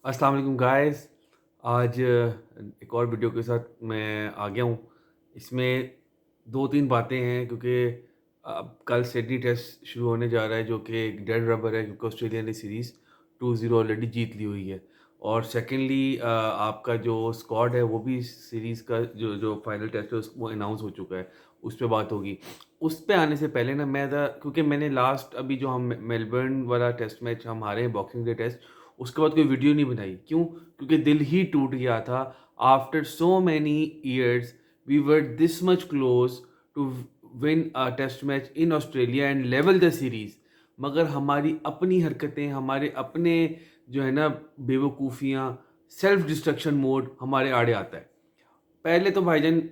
अस्सलाम वालेकुम गाइस। आज एक और वीडियो के साथ मैं आ गया हूँ। इसमें 2-3 बातें हैं क्योंकि अब कल सिडनी टेस्ट शुरू होने जा रहा है जो कि एक डेड रबर है क्योंकि ऑस्ट्रेलिया ने सीरीज़ 2-0 ऑलरेडी जीत ली हुई है। और सेकंडली आपका जो स्क्वाड है वो भी सीरीज़ का जो जो फाइनल टेस्ट है वो अनाउंस हो चुका है, उस पे बात होगी। उस पे आने से पहले ना मैं क्योंकि मैंने लास्ट अभी जो हम मेलबर्न वाला टेस्ट मैच हम हारे हैं बॉक्सिंग डे टेस्ट, उसके बाद कोई वीडियो नहीं बनाई। क्यों? क्योंकि दिल ही टूट गया था। After so many years we were this much close to win a test match in Australia and level the series. मगर हमारी अपनी हरकतें, हमारे अपने जो है ना बेवकूफ़ियाँ, सेल्फ डिस्ट्रक्शन मोड हमारे आड़े आता है। पहले तो भाईजान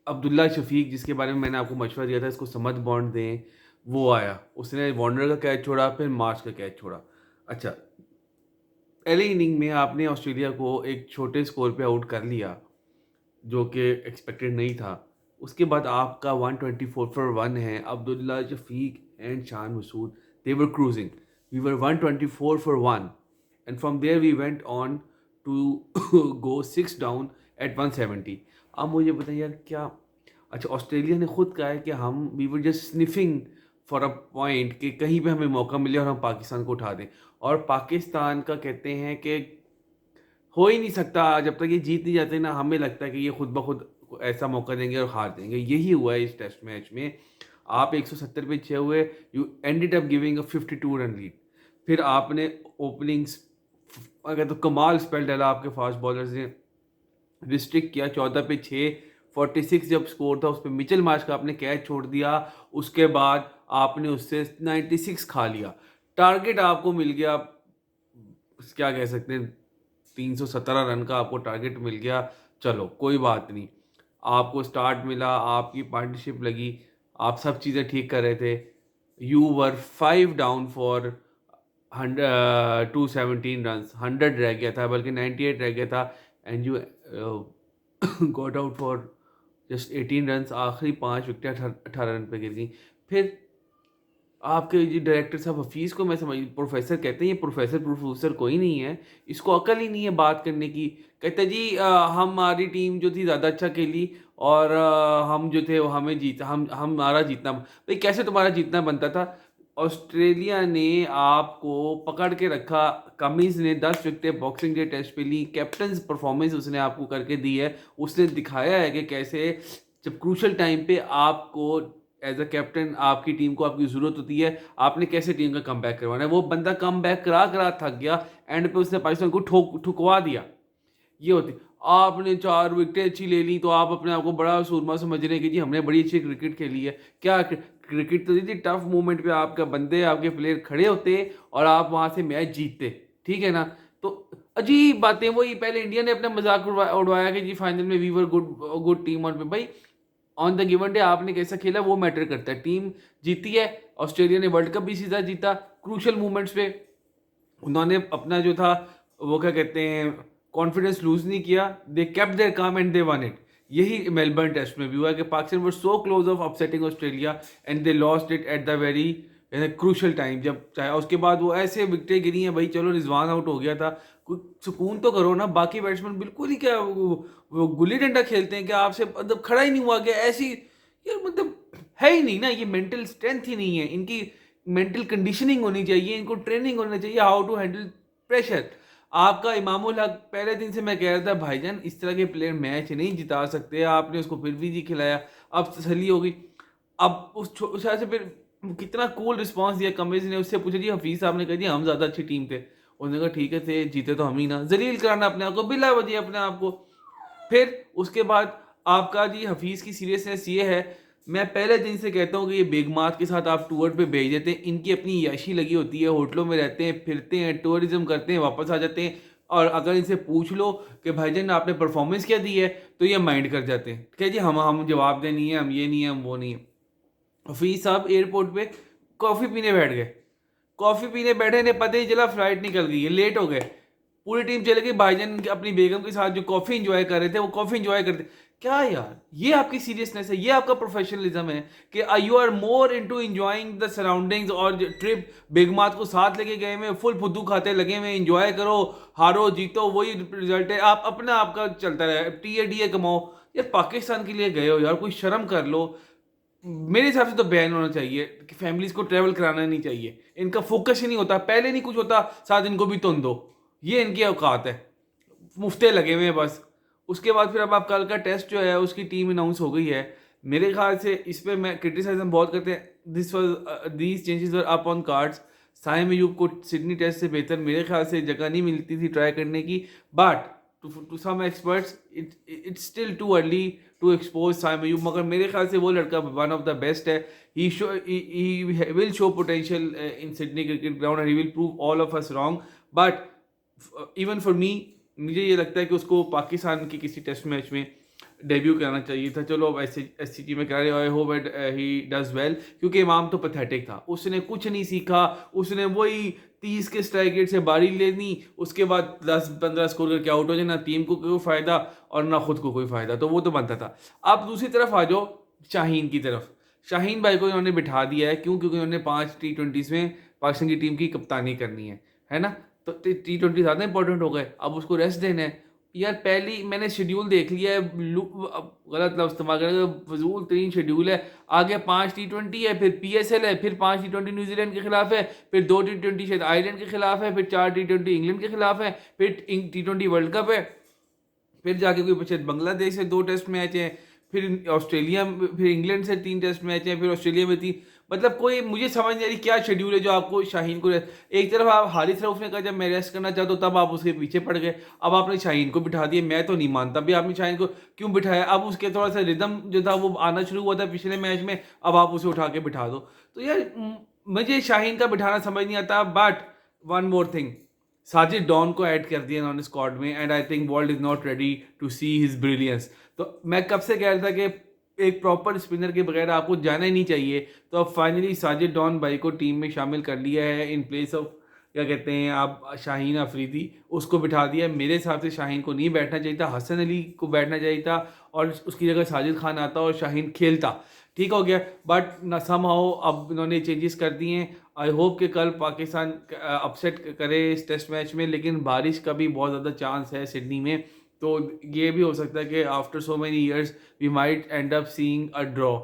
अब्दुल्ला शफीक जिसके बारे में मैंने आपको मशवरा दिया था इसको समझ बॉन्ड दें, वो आया। उसने वार्नर का कैच छोड़ा, फिर मार्श का कैच छोड़ा। अच्छा, पहली इनिंग में आपने ऑस्ट्रेलिया को एक छोटे स्कोर पे आउट कर लिया, जो कि एक्सपेक्टेड नहीं था। उसके बाद आपका 124 फॉर 1 है। Abdullah Shafique and Shan Masood, they were cruising. We were 124 for 1 and from there we went on to go 6 down at 170। अब मुझे बताइए यार क्या। अच्छा, ऑस्ट्रेलिया ने खुद कहा है कि हम we were just sniffing for a point कि कहीं पे हमें मौका मिले और हम पाकिस्तान को उठा दें। और पाकिस्तान का कहते हैं कि हो ही नहीं सकता जब तक ये जीत नहीं जाते ना, हमें लगता है कि ये खुद ब खुद ऐसा मौका देंगे और हार देंगे। यही हुआ है इस टेस्ट मैच में। आप 170 पे 6 हुए, you ended up giving a 52 run lead. फिर आपने ओपनिंग्स अगर तो कमाल स्पेल डाला आपके फास्ट बॉलर्स ने, रिस्ट्रिक्ट किया 14 पे 6, 46 जब स्कोर था उस पे मिचेल मार्श का आपने कैच छोड़ दिया। उसके बाद आपने उससे 96 खा लिया। टारगेट आपको मिल गया, क्या कह सकते हैं, 317 रन का आपको टारगेट मिल गया। चलो कोई बात नहीं, आपको स्टार्ट मिला, आपकी पार्टनरशिप लगी, आप सब चीज़ें ठीक कर रहे थे। You were 5 down for 217 run, 100 रह गया था, बल्कि 98 रह गया था। And you got out for just 18 run. आखिरी 5 विकेटें 18 रन पे गिर गई। फिर आपके जी डायरेक्टर साहब हफीज़ को मैं समझ, प्रोफेसर कहते हैं, ये प्रोफेसर प्रोफेसर कोई नहीं है, इसको अकल ही नहीं है बात करने की। कहते हैं जी हमारी टीम जो थी ज़्यादा अच्छा खेली और हम जो थे वो हमें जीत हम हमारा जीतना। भाई कैसे तुम्हारा जीतना बनता था? ऑस्ट्रेलिया ने आपको पकड़ के रखा। कमिंस ने 10 विकेटें बॉक्सिंग डे टेस्ट पे ली। कैप्टन परफॉर्मेंस उसने आपको करके दी है। उसने दिखाया है कि कैसे जब क्रूशल टाइम पे आपको एज अ कैप्टन आपकी टीम को आपकी ज़रूरत होती है, आपने कैसे टीम का कमबैक करवाना है। वो बंदा कमबैक करा करा थक गया, एंड पे उसने पाकिस्तान को ठुकवा दिया। ये होती, आपने 4 विकेटें अच्छी ले ली तो आप अपने आप को बड़ा सूरमा समझ रहे हैं कि जी हमने बड़ी अच्छी क्रिकेट खेली है। क्या क्रिकेट तो थी, टफ मोमेंट पे आपका बंदे आपके प्लेयर खड़े होते और आप वहाँ से मैच जीतते। ठीक है ना? तो अजीब बातें वही पहले इंडिया ने अपना मजाक उड़वाया कि जी फाइनल में we were good good team on पे। भाई ऑन द गिवन डे आपने कैसा खेला वो मैटर करता है। टीम जीती है, ऑस्ट्रेलिया ने वर्ल्ड कप भी सीधा जीता। क्रूशल मोमेंट्स पे उन्होंने अपना जो था वो क्या कहते हैं कॉन्फिडेंस लूज नहीं किया। They kept their calm and they won it. यही मेलबर्न टेस्ट में भी हुआ कि Pakistan were so close of upsetting Australia and they lost it at the very crucial time. जब चाहे उसके बाद वो ऐसे विकेटें गिरी हैं, भाई चलो रिजवान आउट हो गया था, कुछ सुकून तो करो ना। बाकी बैट्समैन बिल्कुल ही क्या वो गुल्ली डंडा खेलते हैं कि आपसे मतलब खड़ा ही नहीं हुआ गया ऐसी। यार मतलब है ही नहीं ना, ये मेंटल स्ट्रेंथ ही नहीं है इनकी। मेंटल कंडीशनिंग होनी चाहिए, इनको ट्रेनिंग होनी चाहिए हाउ टू हैंडल प्रेशर। आपका इमामुल हक पहले दिन से मैं कह रहा था भाईजान इस तरह के प्लेयर मैच नहीं जिता सकते, आपने उसको फिर भी जी खिलाया। अब तसल्ली हो गई। अब उस से फिर कितना कूल रिस्पांस दिया कमिंस ने। उससे पूछा जी हफीज साहब ने कहा जी हम ज़्यादा अच्छी टीम थे। उसने कहा ठीक है थे, जीते तो हम ही ना। जलील कराना अपने आप को, बिला वजह अपने आप को। फिर उसके बाद आपका जी हफीज़ की सीरियसनेस ये है, मैं पहले दिन से कहता हूँ कि ये बेगमात के साथ आप टूर पे भेज देते हैं। इनकी अपनी याशी लगी होती है, होटलों में रहते हैं, फिरते हैं, टूरिज्म करते हैं, वापस आ जाते हैं। और अगर इनसे पूछ लो कि भाईजान आपने परफॉर्मेंस क्या दी है, तो ये माइंड कर जाते हैं कि जी हम जवाब दे नहीं है, हम ये नहीं है, हम वो नहीं है। हफीज साहब एयरपोर्ट पे कॉफ़ी पीने बैठ गए। कॉफ़ी पीने बैठे, इन्हें पता ही चला फ्लाइट निकल गई है, लेट हो गए। पूरी टीम चले गई, भाईजान अपनी बेगम के साथ जो कॉफ़ी इंजॉय कर रहे थे वो कॉफ़ी इंजॉय करते। क्या यार, ये आपकी सीरियसनेस है, ये आपका प्रोफेशनलिज्म है कि you are more into enjoying the surroundings और ट्रिप। बेगमात को साथ लेके गए हुए, फुल फुद्दू खाते लगे हुए, एंजॉय करो, हारो जीतो वही रिजल्ट है, आप अपना आपका चलता रहे, टीए कमाओ। यार पाकिस्तान के लिए गए हो यार, कोई शर्म कर लो। मेरे हिसाब से तो बैन होना चाहिए कि फैमिलीज को ट्रैवल कराना नहीं चाहिए, इनका फोकस ही नहीं होता, पहले नहीं कुछ होता, साथ इनको भी तुम दो, ये इनकी औकात है, मुफ्ते लगे हुए हैं बस। उसके बाद फिर अब आप कल का टेस्ट जो है उसकी टीम अनाउंस हो गई है। मेरे ख्याल से इस पे मैं क्रिटिसाइज बहुत करते हैं, these changes were up on cards. Saim Ayub को सिडनी टेस्ट से बेहतर मेरे ख्याल से जगह नहीं मिलती थी ट्राई करने की, but to some experts it's still too early to expose Saim Ayub. मगर मेरे ख्याल से वो लड़का वन ऑफ द बेस्ट है, he will show potential in Sydney cricket ground and he will prove all of us wrong. But even for me, मुझे ये लगता है कि उसको पाकिस्तान की किसी टेस्ट मैच में डेब्यू कराना चाहिए था। चलो अब SCG में करा रहे, I hope he does well, क्योंकि इमाम तो पैथेटिक था, उसने कुछ नहीं सीखा, उसने वही 30 के स्ट्राइक रेट से बारी लेनी, उसके बाद 10-15 स्कोर करके आउट हो जाए, ना टीम को कोई फ़ायदा और ना खुद को कोई फ़ायदा, तो वो तो बनता था। अब दूसरी तरफ आ जाओ शाहीन की तरफ। शाहीन भाई को इन्होंने बिठा दिया है, क्यों? क्योंकि उन्होंने 5 T20s में पाकिस्तान की टीम की कप्तानी करनी है ना, तो T20 ज़्यादा इंपॉर्टेंट हो गए, अब उसको रेस्ट देना है। यार पहली मैंने शेड्यूल देख लिया है, गलत लफ्ज़ इस्तेमाल करेंगे, फजूल तरीन शेड्यूल है। आगे 5 T20 है, फिर PSL है, फिर 5 T20 न्यूजीलैंड के खिलाफ है, फिर 2 T20 शायद आयरलैंड के खिलाफ है, फिर 4 T20 इंग्लैंड के खिलाफ है, फिर T20 वर्ल्ड कप है, फिर जाके कोई शायद बांग्लादेश से 2 टेस्ट मैच हैं, फिर ऑस्ट्रेलिया, फिर इंग्लैंड से 3 टेस्ट मैच हैं, फिर ऑस्ट्रेलिया में 3। मतलब कोई मुझे समझ नहीं आ रही क्या शेड्यूल है जो आपको शाहीन को एक तरफ आप हारिस रऊफ ने कहा जब मैं रेस्ट करना चाहता हूँ तब आप उसके पीछे पड़ गए, अब आपने शाहीन को बिठा दिया। मैं तो नहीं मानता भी आपने शाहीन को क्यों बिठाया, अब उसके थोड़ा सा रिदम जो था वो आना शुरू हुआ था पिछले मैच में, अब आप उसे उठा के बिठा दो। तो यार मुझे शाहीन का बिठाना समझ नहीं आता। But one more thing, Sajid डॉन को ऐड कर दिया इन्होंने स्क्वाड में, and I think world is not ready to see his brilliance. तो मैं कब से कह रहा था कि एक प्रॉपर स्पिनर के बगैर आपको जाना ही नहीं चाहिए, तो अब फाइनली साजिद डॉन भाई को टीम में शामिल कर लिया है इन प्लेस ऑफ क्या कहते हैं आप शाहीन अफरीदी, उसको बिठा दिया। मेरे हिसाब से शाहीन को नहीं बैठना चाहिए था, हसन अली को बैठना चाहिए था और उसकी जगह साजिद खान आता और शाहीन खेलता, ठीक हो गया। बट न समहाउ अब इन्होंने चेंजेस कर दिए हैं। आई होप कि कल पाकिस्तान अपसेट करे इस टेस्ट मैच में, लेकिन बारिश का भी बहुत ज़्यादा चांस है सिडनी में, तो ये भी हो सकता है कि after so many years we might end up seeing a draw.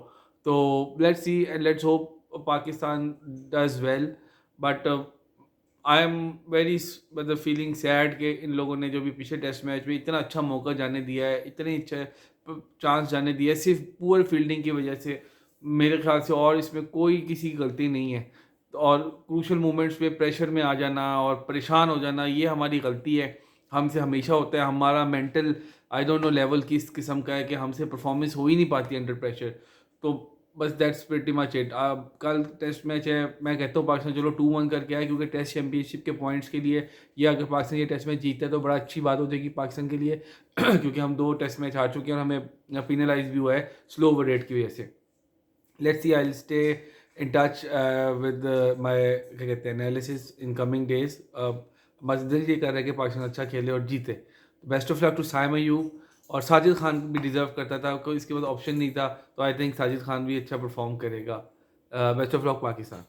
तो let's see and let's hope Pakistan does well. But I am very मतलब फीलिंग सैड कि इन लोगों ने जो भी पिछले टेस्ट मैच में इतना अच्छा मौका जाने दिया है, इतने अच्छे चांस जाने दिया है, सिर्फ पुअर फील्डिंग की वजह से मेरे ख्याल से, और इसमें कोई किसी की गलती नहीं है। और क्रूशल मोमेंट्स पे प्रेशर में आ जाना और परेशान हो जाना ये हमारी गलती है, हमसे हमेशा होता है। हमारा mental I don't know level किस किस्म का है कि हमसे परफॉर्मेंस हो ही नहीं पाती अंडर प्रेशर। तो बस दैट्स प्रीटी मच इट। कल टेस्ट मैच है, मैं कहता हूँ पाकिस्तान चलो 2-1 करके आए, क्योंकि टेस्ट चैंपियनशिप के पॉइंट्स के लिए, या अगर पाकिस्तान ये टेस्ट मैच जीता है तो बड़ा अच्छी बात हो जाएगी पाकिस्तान के लिए क्योंकि हम 2 टेस्ट मैच हार चुके हैं और हमें पिनलाइज भी हुआ है स्लो ओवर रेट की वजह से। Let's see, I will stay in touch with my क्या कहते हैं एनालिसिस इन कमिंग डेज। बस दिल ये कर रहा है कि पाकिस्तान अच्छा खेले और जीते। Best of luck to Saim Ayub, और साजिद खान भी डिजर्व करता था, कोई इसके बाद ऑप्शन नहीं था, तो आई थिंक साजिद खान भी अच्छा परफॉर्म करेगा। Best of luck Pakistan.